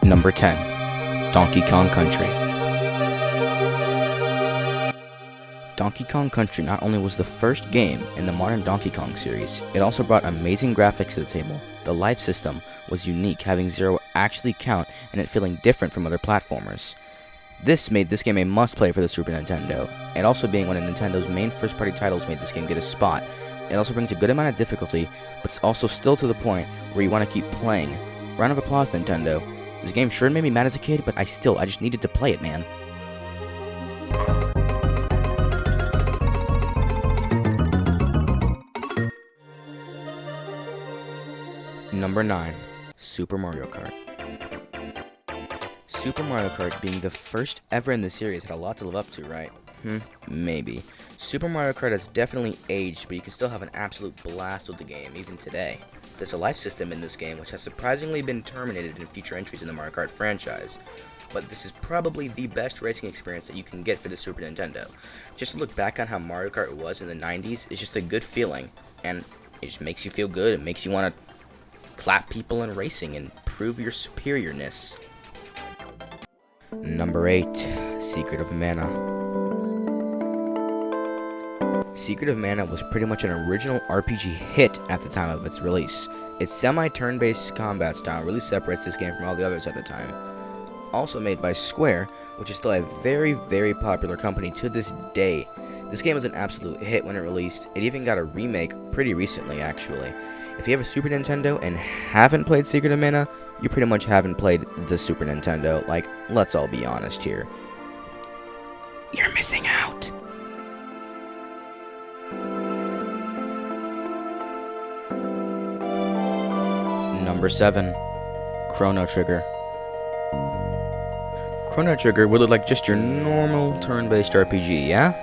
Number 10. Donkey Kong Country. Donkey Kong Country not only was the first game in the modern Donkey Kong series, it also brought amazing graphics to the table. The life system was unique, having zero actually count and it feeling different from other platformers. This made this game a must-play for the Super Nintendo. It also being one of Nintendo's main first-party titles made this game get a spot. It also brings a good amount of difficulty, but it's also still to the point where you want to keep playing. Round of applause, Nintendo. This game sure made me mad as a kid, but I just needed to play it, man. Number 9. Super Mario Kart. Super Mario Kart being the first ever in the series had a lot to live up to, right? Maybe. Super Mario Kart has definitely aged, but you can still have an absolute blast with the game, even today. There's a life system in this game which has surprisingly been terminated in future entries in the Mario Kart franchise. But this is probably the best racing experience that you can get for the Super Nintendo. Just to look back on how Mario Kart was in the 90s is just a good feeling, and it just makes you feel good. It makes you want to clap people in racing and prove your superiorness. Number 8. Secret of Mana. Secret of Mana was pretty much an original RPG hit at the time of its release. Its semi-turn-based combat style really separates this game from all the others at the time. Also made by Square, which is still a very, very popular company to this day. This game was an absolute hit when it released. It even got a remake pretty recently, actually. If you have a Super Nintendo and haven't played Secret of Mana, you pretty much haven't played the Super Nintendo. Like, let's all be honest here. You're missing out. Number 7. Chrono Trigger. Chrono Trigger would look like just your normal turn-based RPG, yeah?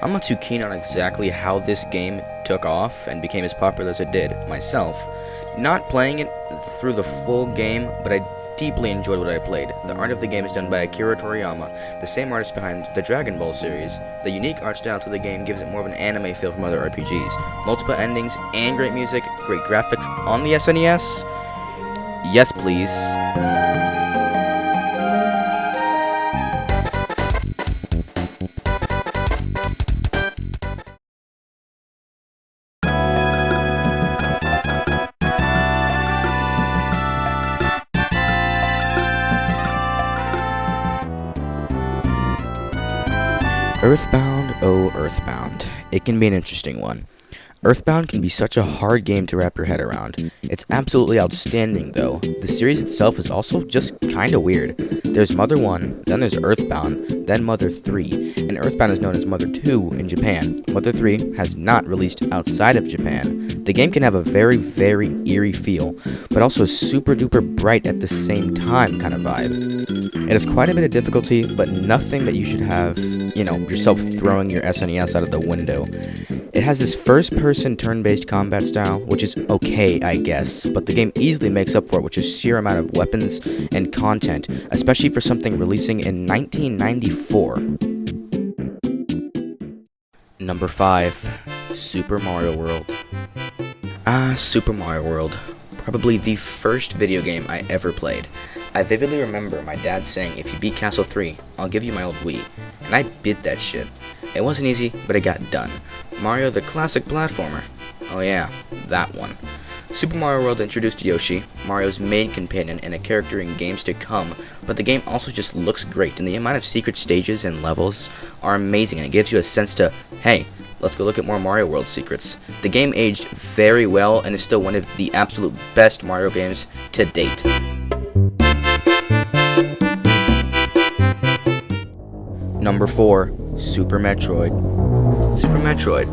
I'm not too keen on exactly how this game took off and became as popular as it did, myself. Not playing it through the full game, but I deeply enjoyed what I played. The art of the game is done by Akira Toriyama, the same artist behind the Dragon Ball series. The unique art style to the game gives it more of an anime feel from other RPGs. Multiple endings and great music, great graphics on the SNES. Yes, please. EarthBound, oh EarthBound. It can be an interesting one. EarthBound can be such a hard game to wrap your head around. It's absolutely outstanding though. The series itself is also just kinda weird. There's Mother 1, then there's EarthBound, then Mother 3, and EarthBound is known as Mother 2 in Japan. Mother 3 has not released outside of Japan. The game can have a very, very eerie feel, but also super duper bright at the same time kind of vibe. It has quite a bit of difficulty, but nothing that you should have, yourself throwing your SNES out of the window. It has this first-person turn-based combat style, which is okay, I guess, but the game easily makes up for it with just sheer amount of weapons and content, especially for something releasing in 1994. Number 5. Super Mario World. Super Mario World. Probably the first video game I ever played. I vividly remember my dad saying, if you beat Castle 3, I'll give you my old Wii. And I bit that shit. It wasn't easy, but it got done. Mario the classic platformer. Oh yeah, that one. Super Mario World introduced Yoshi, Mario's main companion and a character in games to come, but the game also just looks great, and the amount of secret stages and levels are amazing, and it gives you a sense to, hey, let's go look at more Mario World secrets. The game aged very well, and is still one of the absolute best Mario games to date. Number 4. Super Metroid. Super Metroid.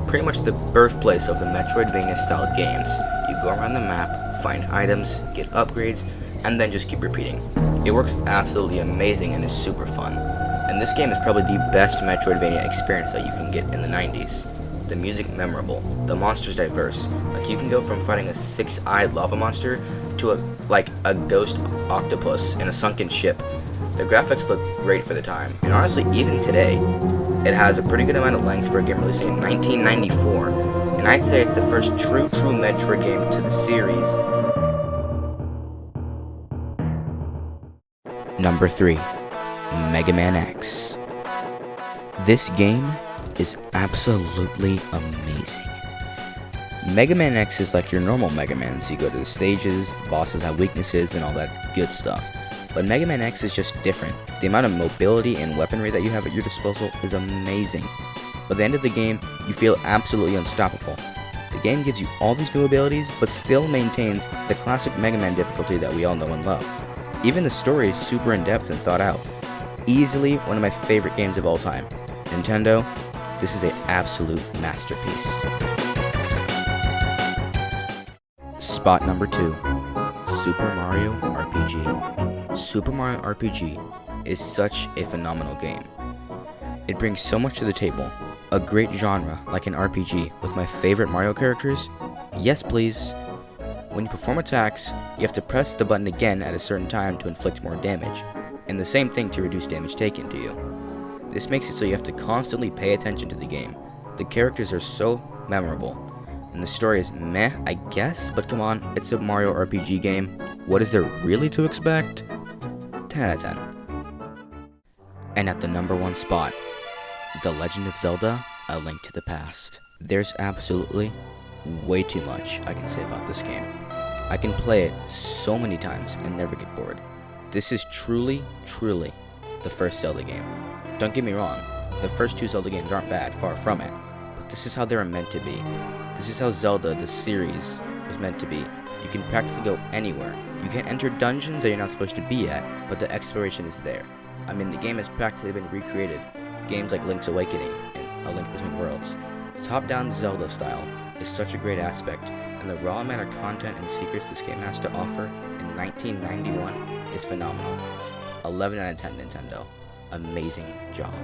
Pretty much the birthplace of the Metroidvania style games. You go around the map, find items, get upgrades, and then just keep repeating. It works absolutely amazing and is super fun. And this game is probably the best Metroidvania experience that you can get in the 90s. The music memorable, the monsters diverse. Like you can go from fighting a six-eyed lava monster to a ghost octopus in a sunken ship. The graphics look great for the time, and honestly, even today, it has a pretty good amount of length for a game releasing in 1994, and I'd say it's the first true Metroid game to the series. Number 3. Mega Man X. This game is absolutely amazing. Mega Man X is like your normal Mega Man, so you go to the stages, the bosses have weaknesses and all that good stuff. But Mega Man X is just different. The amount of mobility and weaponry that you have at your disposal is amazing. By the end of the game, you feel absolutely unstoppable. The game gives you all these new abilities, but still maintains the classic Mega Man difficulty that we all know and love. Even the story is super in-depth and thought out. Easily one of my favorite games of all time. Nintendo, this is an absolute masterpiece. Spot number 2. Super Mario RPG. Super Mario RPG is such a phenomenal game. It brings so much to the table. A great genre like an RPG with my favorite Mario characters? Yes please. When you perform attacks, you have to press the button again at a certain time to inflict more damage, and the same thing to reduce damage taken to you. This makes it so you have to constantly pay attention to the game. The characters are so memorable, and the story is meh, I guess, but come on, it's a Mario RPG game. What is there really to expect? 10 out of 10. And at the number 1 spot, The Legend of Zelda: A Link to the Past. There's absolutely way too much I can say about this game. I can play it so many times and never get bored. This is truly the first Zelda game. Don't get me wrong, the first 2 Zelda games aren't bad, far from it, but this is how they were meant to be. This is how Zelda, the series, was meant to be. You can practically go anywhere. You can enter dungeons that you're not supposed to be at, but the exploration is there. I mean, the game has practically been recreated. Games like Link's Awakening and A Link Between Worlds. Top-down Zelda style is such a great aspect, and the raw amount of content and secrets this game has to offer in 1991 is phenomenal. 11 out of 10 Nintendo. Amazing job.